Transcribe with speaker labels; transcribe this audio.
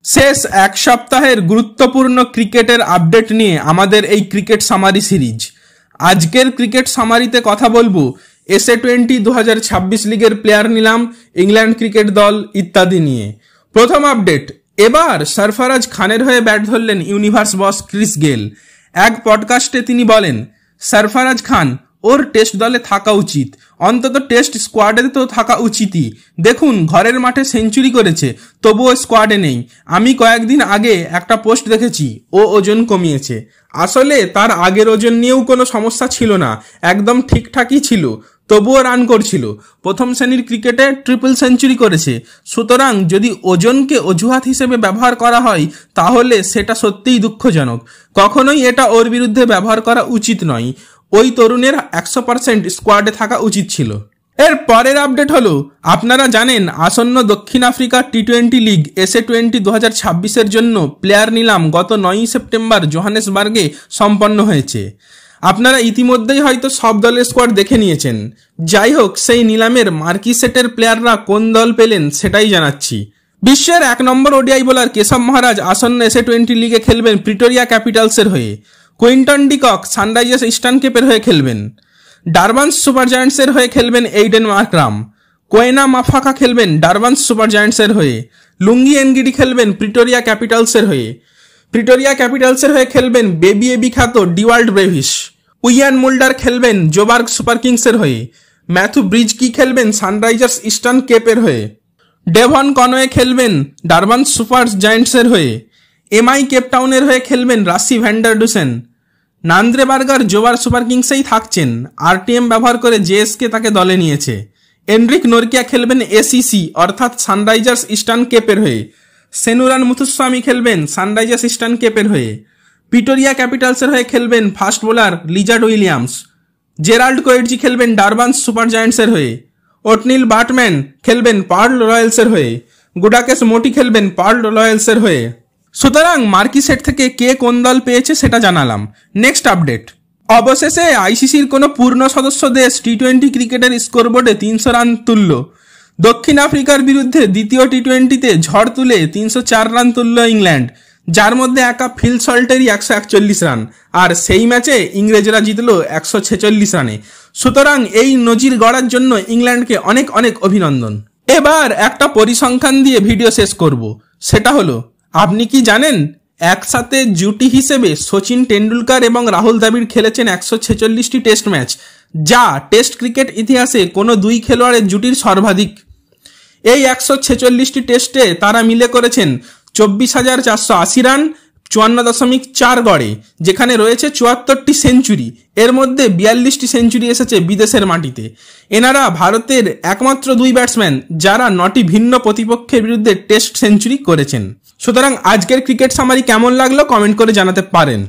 Speaker 1: শেষ এক সপ্তাহের গুরুত্বপূর্ণ ক্রিকেটের আপডেট নিয়ে আমাদের এই ক্রিকেট সামারি সিরিজ। আজকের ক্রিকেট সামারিতে কথা বলবো SA20 2026 লিগের প্লেয়ার নিলাম, ইংল্যান্ড ক্রিকেট দল ইত্যাদি নিয়ে। প্রথম আপডেট, এবার সরফরাজ খানের হয়ে ব্যাট ধরলেন ইউনিভার্স বস ক্রিস গেল। এক পডকাস্টে তিনি বলেন, সরফরাজ খান ওর টেস্ট দলে থাকা উচিত, অন্তত টেস্ট স্কোয়াডে তো থাকা উচিতই। দেখুন, ঘরের মাঠে সেঞ্চুরি করেছে, তবুও স্কোয়াডে নেই। আমি কয়েকদিন আগে একটা পোস্ট দেখেছি, ও ওজন কমিয়েছে। আসলে তার আগের ওজন নিয়েও কোনো সমস্যা ছিল না, একদম ঠিকঠাকই ছিল, তবুও রান করছিল। প্রথম শ্রেণীর ক্রিকেটে ট্রিপল সেঞ্চুরি করেছে। সুতরাং যদি ওজনকে অজুহাত হিসেবে ব্যবহার করা হয় তাহলে সেটা সত্যিই দুঃখজনক। কখনোই এটা ওর বিরুদ্ধে ব্যবহার করা উচিত নয়। ওই তরুণের 100% স্কোয়াডে থাকা উচিত ছিল। এর পরের আপডেট হলো, আপনারা জানেন আসন্ন দক্ষিণ আফ্রিকা T20 লিগ SA20 2026 জন্য প্লেয়ার নিলাম গত 9 সেপ্টেম্বর জোহানেসবার্গে সম্পন্ন হয়েছে। আপনারা ইতিমধ্যেই হয়তো সব দলের স্কোয়াড দেখে নিয়েছেন। যাই হোক, সেই নিলামের মার্কি সেটের প্লেয়াররা কোন দল পেলেন সেটাই জানাচ্ছি। বিশ্বের 1 নম্বর ওডিআই বোলার কেশব মহারাজ আসন্ন SA20 লিগে খেলবেন প্রিটোরিয়া ক্যাপিটালসের হয়ে। কুইন্টন ডিকক সানরাইজার্স ইস্টার্ন কেপের হয়ে খেলবেন। ডারবান্স সুপার জায়ান্টসের হয়ে খেলবেন এইডেন মার্করাম। কোয়েনা মাফাকা খেলবেন ডারবান্স সুপার জায়ান্টসের হয়ে। লুঙ্গি এনগিডি খেলবেন প্রিটোরিয়া ক্যাপিটালসের হয়ে। প্রিটোরিয়া ক্যাপিটালসের হয়ে খেলবেন বেবি বিখ্যাত ডিওয়াল্ড ব্রেভিস। উইয়ান মুল্ডার খেলবেন জোবার্গ সুপার কিংসের হয়ে। ম্যাথু ব্রিজকি খেলবেন সানরাইজার্স ইস্টার্ন কেপের হয়ে। ডেভন কনওয়ে খেলবেন ডারবান্স সুপার জায়ান্টসের হয়ে। এমআই কেপটাউনের হয়ে খেলবেন রাসি ভ্যান্ডারডুসেন। নান্দ্রে বার্গার জোবার সুপার কিংসেই থাকছেন, RTM ব্যবহার করে জেএসকে তাকে দলে নিয়েছে। এনরিক নোরকিয়া খেলবেন ACC অর্থাৎ সানরাইজার্স ইস্টার্ন কেপের হয়ে। সেনুরান মুথুস্বামী খেলবেন সানরাইজার্স ইস্টার্ন কেপের হয়ে। প্রিটোরিয়া ক্যাপিটালসের হয়ে খেলবেন fast bowler Lizaad Williams. Gerald Coetzee খেলবেন ডারবান্স সুপার জায়ান্টসের হয়ে। ওটনিল বাটম্যান খেলবেন পার্ল রয়্যালসের হয়ে। গুডাকেস মোটি খেলবেন পার্ল রয়্যালসের হয়ে। সুতরাং মার্কি সেট থেকে কে কোন দল পেয়েছে সেটা জানালাম। নেক্সট আপডেট, অবশেষে আইসিসির কোনো পূর্ণ সদস্য দেশ T20 ক্রিকেটের স্কোরবোর্ডে 300 রান তুলল। দক্ষিণ আফ্রিকার বিরুদ্ধে দ্বিতীয় T20তে ঝড় তুলে 304 রান তুলল ইংল্যান্ড, যার মধ্যে একা ফিল সল্টেরই 141 রান, আর সেই ম্যাচে ইংরেজরা জিতল 146 রানে। সুতরাং এই নজির গড়ার জন্য ইংল্যান্ডকে অনেক অনেক অভিনন্দন। এবার একটা পরিসংখ্যান দিয়ে ভিডিও শেষ করব। সেটা হলো, আপনি কি জানেন একসাথে জুটি হিসেবে সচিন টেন্ডুলকার এবং রাহুল দ্রাবিড় খেলেছেন 146টি টেস্ট ম্যাচ, যা টেস্ট ক্রিকেট ইতিহাসে কোনো দুই খেলোয়াড়ের জুটির সর্বাধিক। এই 146টি টেস্টে তারা মিলে করেছেন 24,480 রান, 54.4 গড়ে, যেখানে রয়েছে 74টি সেঞ্চুরি। এর মধ্যে 42টি সেঞ্চুরি এসেছে বিদেশের মাটিতে। এনারা ভারতের একমাত্র 2 ব্যাটসম্যান যারা 9টি ভিন্ন প্রতিপক্ষের বিরুদ্ধে টেস্ট সেঞ্চুরি করেছেন। সুতরাং আজকের ক্রিকেট সামারি কেমন লাগলো কমেন্ট করে জানাতে পারেন।